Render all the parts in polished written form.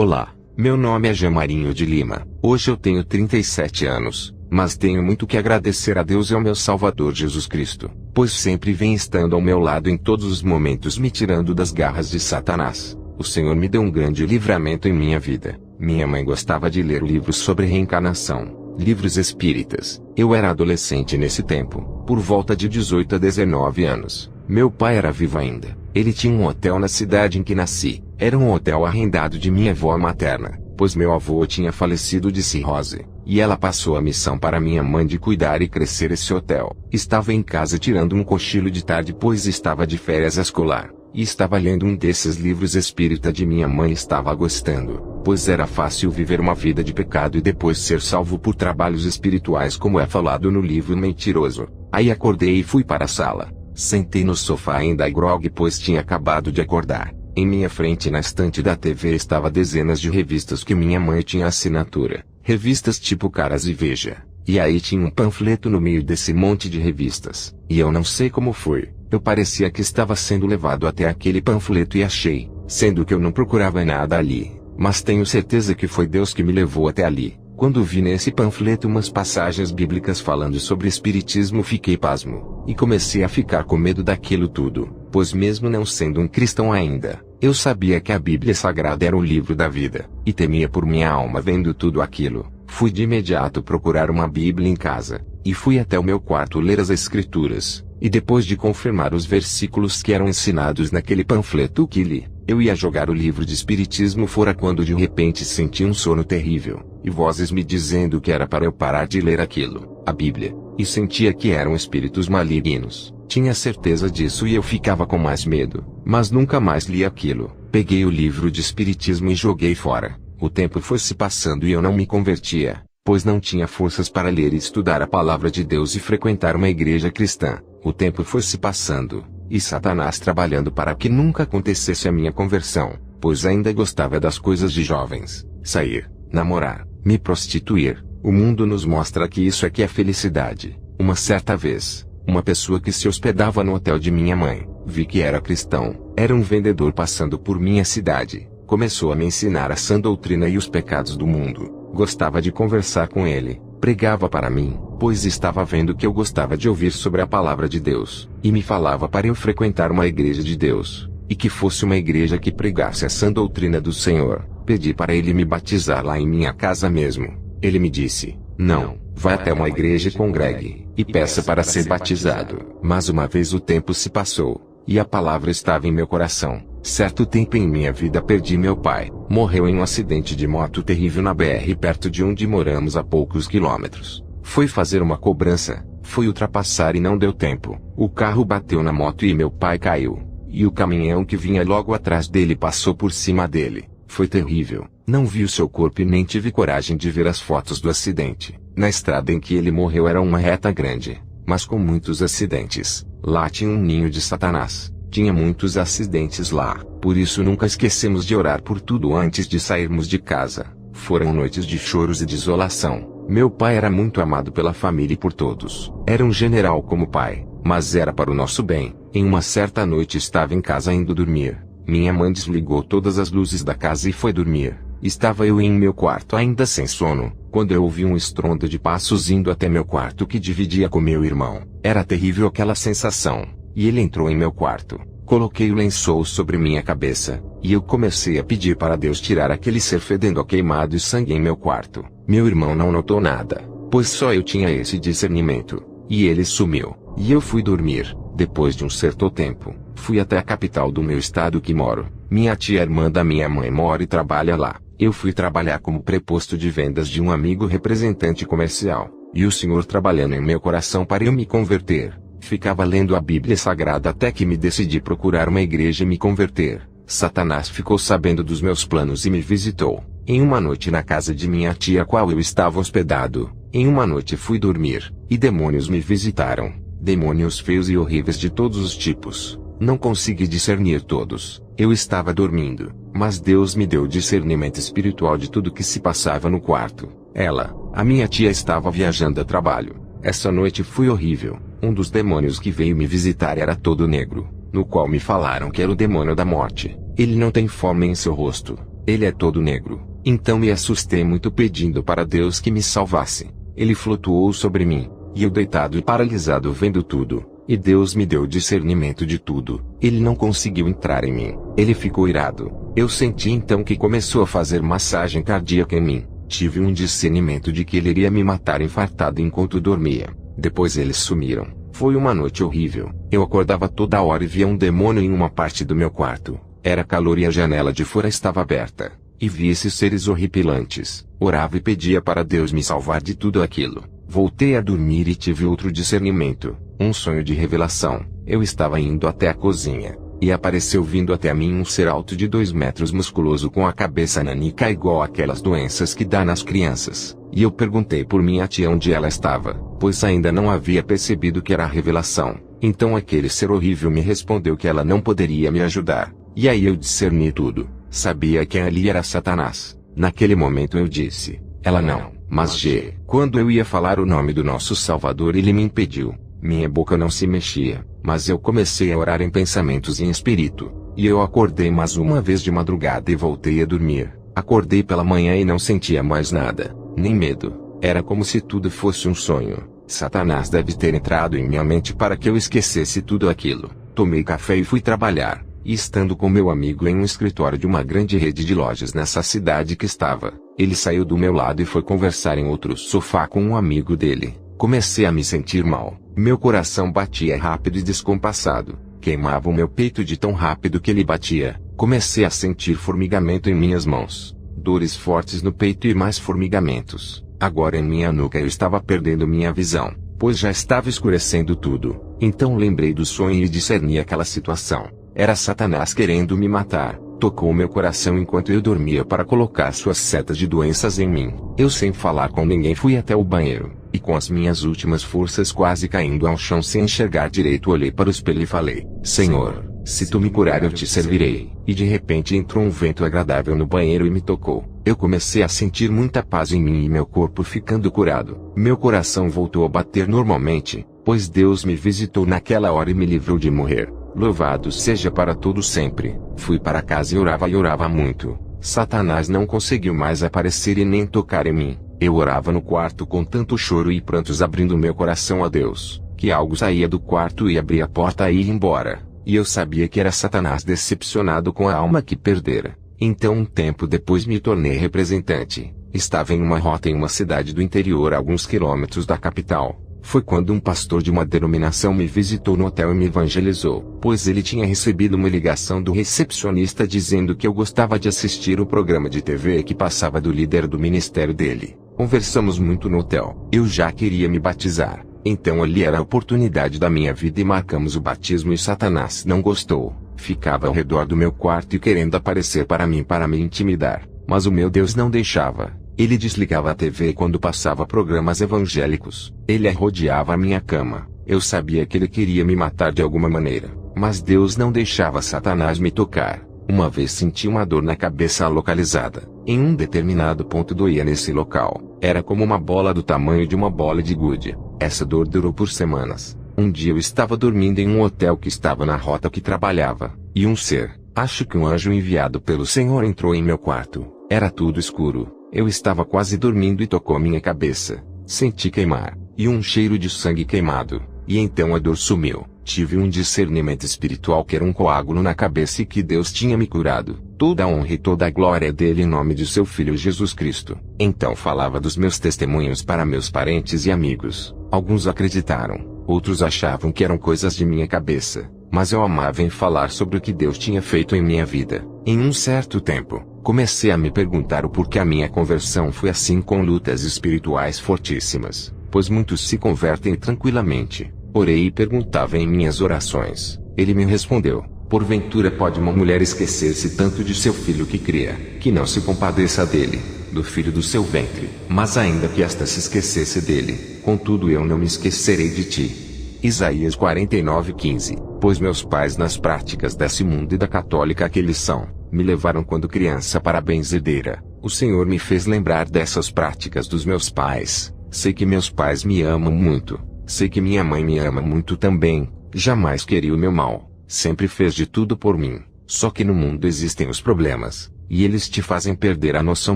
Olá, meu nome é Gemarinho de Lima. Hoje eu tenho 37 anos, mas tenho muito que agradecer a Deus e ao meu Salvador Jesus Cristo, pois sempre vem estando ao meu lado em todos os momentos me tirando das garras de Satanás. O Senhor me deu um grande livramento em minha vida. Minha mãe gostava de ler livros sobre reencarnação, livros espíritas. Eu era adolescente nesse tempo, por volta de 18 a 19 anos. Meu pai era vivo ainda. Ele tinha um hotel na cidade em que nasci. Era um hotel arrendado de minha avó materna, pois meu avô tinha falecido de cirrose, e ela passou a missão para minha mãe de cuidar e crescer esse hotel. Estava em casa tirando um cochilo de tarde, pois estava de férias escolar, e estava lendo um desses livros espírita de minha mãe. Estava gostando, pois era fácil viver uma vida de pecado e depois ser salvo por trabalhos espirituais, como é falado no livro Mentiroso. Aí acordei e fui para a sala. Sentei no sofá ainda grogue, pois tinha acabado de acordar. Em minha frente na estante da TV estava dezenas de revistas que minha mãe tinha assinatura. Revistas tipo Caras e Veja. E aí tinha um panfleto no meio desse monte de revistas. E eu não sei como foi, eu parecia que estava sendo levado até aquele panfleto e achei, sendo que eu não procurava nada ali. Mas tenho certeza que foi Deus que me levou até ali. Quando vi nesse panfleto umas passagens bíblicas falando sobre espiritismo, fiquei pasmo, e comecei a ficar com medo daquilo tudo, pois mesmo não sendo um cristão ainda, eu sabia que a Bíblia Sagrada era o livro da vida, e temia por minha alma vendo tudo aquilo. Fui de imediato procurar uma Bíblia em casa, e fui até o meu quarto ler as Escrituras, e depois de confirmar os versículos que eram ensinados naquele panfleto que li, eu ia jogar o livro de espiritismo fora quando de repente senti um sono terrível, e vozes me dizendo que era para eu parar de ler aquilo, a Bíblia, e sentia que eram espíritos malignos. Tinha certeza disso e eu ficava com mais medo, mas nunca mais li aquilo. Peguei o livro de espiritismo e joguei fora. O tempo foi se passando e eu não me convertia, pois não tinha forças para ler e estudar a palavra de Deus e frequentar uma igreja cristã. O tempo foi se passando, e Satanás trabalhando para que nunca acontecesse a minha conversão, pois ainda gostava das coisas de jovens, sair, namorar, me prostituir. O mundo nos mostra que isso é que é felicidade. Uma certa vez, uma pessoa que se hospedava no hotel de minha mãe, vi que era cristão, era um vendedor passando por minha cidade, começou a me ensinar a sã doutrina e os pecados do mundo. Gostava de conversar com ele, pregava para mim, pois estava vendo que eu gostava de ouvir sobre a palavra de Deus, e me falava para eu frequentar uma igreja de Deus, e que fosse uma igreja que pregasse a sã doutrina do Senhor. Pedi para ele me batizar lá em minha casa mesmo. Ele me disse: não, vá até uma igreja e congregue, e peça para ser batizado. Mas uma vez o tempo se passou, e a palavra estava em meu coração. Certo tempo em minha vida perdi meu pai. Morreu em um acidente de moto terrível na BR perto de onde moramos a poucos quilômetros. Foi fazer uma cobrança, foi ultrapassar e não deu tempo. O carro bateu na moto e meu pai caiu, e o caminhão que vinha logo atrás dele passou por cima dele. Foi terrível. Não vi o seu corpo e nem tive coragem de ver as fotos do acidente. Na estrada em que ele morreu era uma reta grande, mas com muitos acidentes. Lá tinha um ninho de Satanás. Tinha muitos acidentes lá, por isso nunca esquecemos de orar por tudo antes de sairmos de casa. Foram noites de choros e desolação. Meu pai era muito amado pela família e por todos. Era um general como pai, mas era para o nosso bem. Em uma certa noite estava em casa indo dormir. Minha mãe desligou todas as luzes da casa e foi dormir. Estava eu em meu quarto ainda sem sono, quando eu ouvi um estrondo de passos indo até meu quarto que dividia com meu irmão. Era terrível aquela sensação. E ele entrou em meu quarto. Coloquei o lençol sobre minha cabeça, e eu comecei a pedir para Deus tirar aquele ser fedendo a queimado e sangue em meu quarto. Meu irmão não notou nada, pois só eu tinha esse discernimento, e ele sumiu, e eu fui dormir. Depois de um certo tempo, fui até a capital do meu estado que moro. Minha tia irmã da minha mãe mora e trabalha lá. Eu fui trabalhar como preposto de vendas de um amigo representante comercial, e o Senhor trabalhando em meu coração para eu me converter. Ficava lendo a Bíblia Sagrada até que me decidi procurar uma igreja e me converter. Satanás ficou sabendo dos meus planos e me visitou, em uma noite na casa de minha tia, qual eu estava hospedado. Em uma noite fui dormir, e demônios me visitaram. Demônios feios e horríveis de todos os tipos. Não consegui discernir todos. Eu estava dormindo, mas Deus me deu discernimento espiritual de tudo que se passava no quarto. Ela, a minha tia, estava viajando a trabalho. Essa noite foi horrível. Um dos demônios que veio me visitar era todo negro, no qual me falaram que era o demônio da morte. Ele não tem forma em seu rosto. Ele é todo negro. Então me assustei muito pedindo para Deus que me salvasse. Ele flutuou sobre mim, e eu deitado e paralisado vendo tudo, e Deus me deu discernimento de tudo. Ele não conseguiu entrar em mim. Ele ficou irado. Eu senti então que começou a fazer massagem cardíaca em mim. Tive um discernimento de que ele iria me matar infartado enquanto dormia. Depois eles sumiram. Foi uma noite horrível. Eu acordava toda hora e via um demônio em uma parte do meu quarto. Era calor e a janela de fora estava aberta. E vi esses seres horripilantes. Orava e pedia para Deus me salvar de tudo aquilo. Voltei a dormir e tive outro discernimento. Um sonho de revelação. Eu estava indo até a cozinha. E apareceu vindo até mim um ser alto de 2 metros, musculoso, com a cabeça nanica igual aquelas doenças que dá nas crianças. E eu perguntei por minha tia onde ela estava, pois ainda não havia percebido que era a revelação. Então aquele ser horrível me respondeu que ela não poderia me ajudar. E aí eu discerni tudo. Sabia que ali era Satanás. Naquele momento eu disse, ela não, mas G. Quando eu ia falar o nome do nosso Salvador, ele me impediu. Minha boca não se mexia, mas eu comecei a orar em pensamentos e em espírito. E eu acordei mais uma vez de madrugada e voltei a dormir. Acordei pela manhã e não sentia mais nada, nem medo. Era como se tudo fosse um sonho. Satanás deve ter entrado em minha mente para que eu esquecesse tudo aquilo. Tomei café e fui trabalhar. E estando com meu amigo em um escritório de uma grande rede de lojas nessa cidade que estava, ele saiu do meu lado e foi conversar em outro sofá com um amigo dele. Comecei a me sentir mal. Meu coração batia rápido e descompassado. Queimava o meu peito de tão rápido que ele batia. Comecei a sentir formigamento em minhas mãos. Dores fortes no peito e mais formigamentos. Agora em minha nuca eu estava perdendo minha visão, pois já estava escurecendo tudo. Então lembrei do sonho e discerni aquela situação. Era Satanás querendo me matar. Tocou meu coração enquanto eu dormia para colocar suas setas de doenças em mim. Eu, sem falar com ninguém, fui até o banheiro, e com as minhas últimas forças quase caindo ao chão sem enxergar direito, olhei para o espelho e falei, Senhor, se tu me curar eu te servirei. E de repente entrou um vento agradável no banheiro e me tocou. Eu comecei a sentir muita paz em mim e meu corpo ficando curado. Meu coração voltou a bater normalmente, pois Deus me visitou naquela hora e me livrou de morrer. Louvado seja para todo sempre. Fui para casa e orava muito. Satanás não conseguiu mais aparecer e nem tocar em mim. Eu orava no quarto com tanto choro e prantos, abrindo meu coração a Deus, que algo saía do quarto e abria a porta e ia embora. E eu sabia que era Satanás decepcionado com a alma que perdera. Então um tempo depois me tornei representante. Estava em uma rota em uma cidade do interior a alguns quilômetros da capital. Foi quando um pastor de uma denominação me visitou no hotel e me evangelizou, pois ele tinha recebido uma ligação do recepcionista dizendo que eu gostava de assistir o programa de TV que passava do líder do ministério dele. Conversamos muito no hotel. Eu já queria me batizar, então ali era a oportunidade da minha vida e marcamos o batismo, e Satanás não gostou. Ficava ao redor do meu quarto e querendo aparecer para mim para me intimidar, mas o meu Deus não deixava. Ele desligava a TV quando passava programas evangélicos. Ele arrodeava a minha cama. Eu sabia que ele queria me matar de alguma maneira, mas Deus não deixava Satanás me tocar. Uma vez senti uma dor na cabeça localizada. Em um determinado ponto doía nesse local. Era como uma bola do tamanho de uma bola de gude. Essa dor durou por semanas. Um dia eu estava dormindo em um hotel que estava na rota que trabalhava, e um ser, acho que um anjo enviado pelo Senhor, entrou em meu quarto. Era tudo escuro. Eu estava quase dormindo e tocou minha cabeça. Senti queimar, e um cheiro de sangue queimado, e então a dor sumiu. Tive um discernimento espiritual que era um coágulo na cabeça e que Deus tinha me curado. Toda a honra e toda a glória é dele em nome de seu Filho Jesus Cristo. Então falava dos meus testemunhos para meus parentes e amigos. Alguns acreditaram, outros achavam que eram coisas de minha cabeça, mas eu amava em falar sobre o que Deus tinha feito em minha vida. Em um certo tempo, comecei a me perguntar o porquê a minha conversão foi assim, com lutas espirituais fortíssimas, pois muitos se convertem tranquilamente. Orei e perguntava em minhas orações. Ele me respondeu, porventura pode uma mulher esquecer-se tanto de seu filho que cria, que não se compadeça dele, do filho do seu ventre? Mas ainda que esta se esquecesse dele, contudo eu não me esquecerei de ti. Isaías 49:15. Pois meus pais, nas práticas desse mundo e da católica que eles são, me levaram quando criança para a benzedeira. O Senhor me fez lembrar dessas práticas dos meus pais. Sei que meus pais me amam muito. Sei que minha mãe me ama muito também. Jamais queria o meu mal. Sempre fez de tudo por mim. Só que no mundo existem os problemas. e eles te fazem perder a noção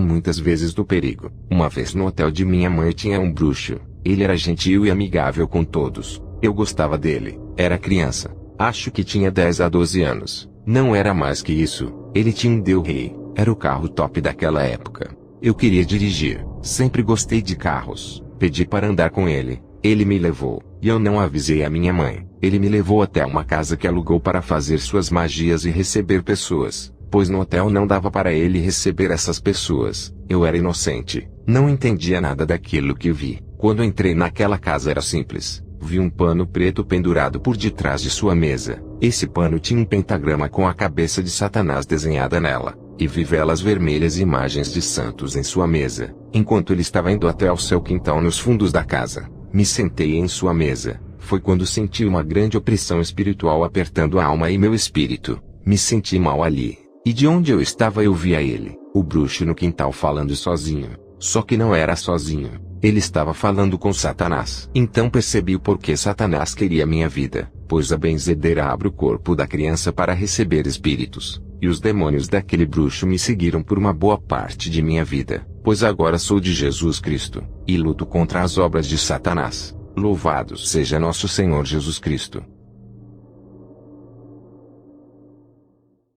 muitas vezes do perigo. Uma vez no hotel de minha mãe tinha um bruxo. Ele era gentil e amigável com todos. Eu gostava dele. Era criança. Acho que tinha 10 a 12 anos. Não era mais que isso. Ele tinha um Del Rey. Era o carro top daquela época. Eu queria dirigir. Sempre gostei de carros. Pedi para andar com ele. Ele me levou. E eu não avisei a minha mãe. Ele me levou até uma casa que alugou para fazer suas magias e receber pessoas. Pois no hotel não dava para ele receber essas pessoas. Eu era inocente. Não entendia nada daquilo que vi. Quando entrei naquela casa era simples. Vi um pano preto pendurado por detrás de sua mesa. Esse pano tinha um pentagrama com a cabeça de Satanás desenhada nela. E vi velas vermelhas e imagens de santos em sua mesa. Enquanto ele estava indo até ao seu quintal nos fundos da casa, me sentei em sua mesa. Foi quando senti uma grande opressão espiritual apertando a alma e meu espírito. Me senti mal ali. E de onde eu estava eu via ele, o bruxo no quintal falando sozinho. Só que não era sozinho. Ele estava falando com Satanás. Então percebi o porquê Satanás queria minha vida, pois a benzedeira abre o corpo da criança para receber espíritos. E os demônios daquele bruxo me seguiram por uma boa parte de minha vida, pois agora sou de Jesus Cristo, e luto contra as obras de Satanás. Louvado seja nosso Senhor Jesus Cristo.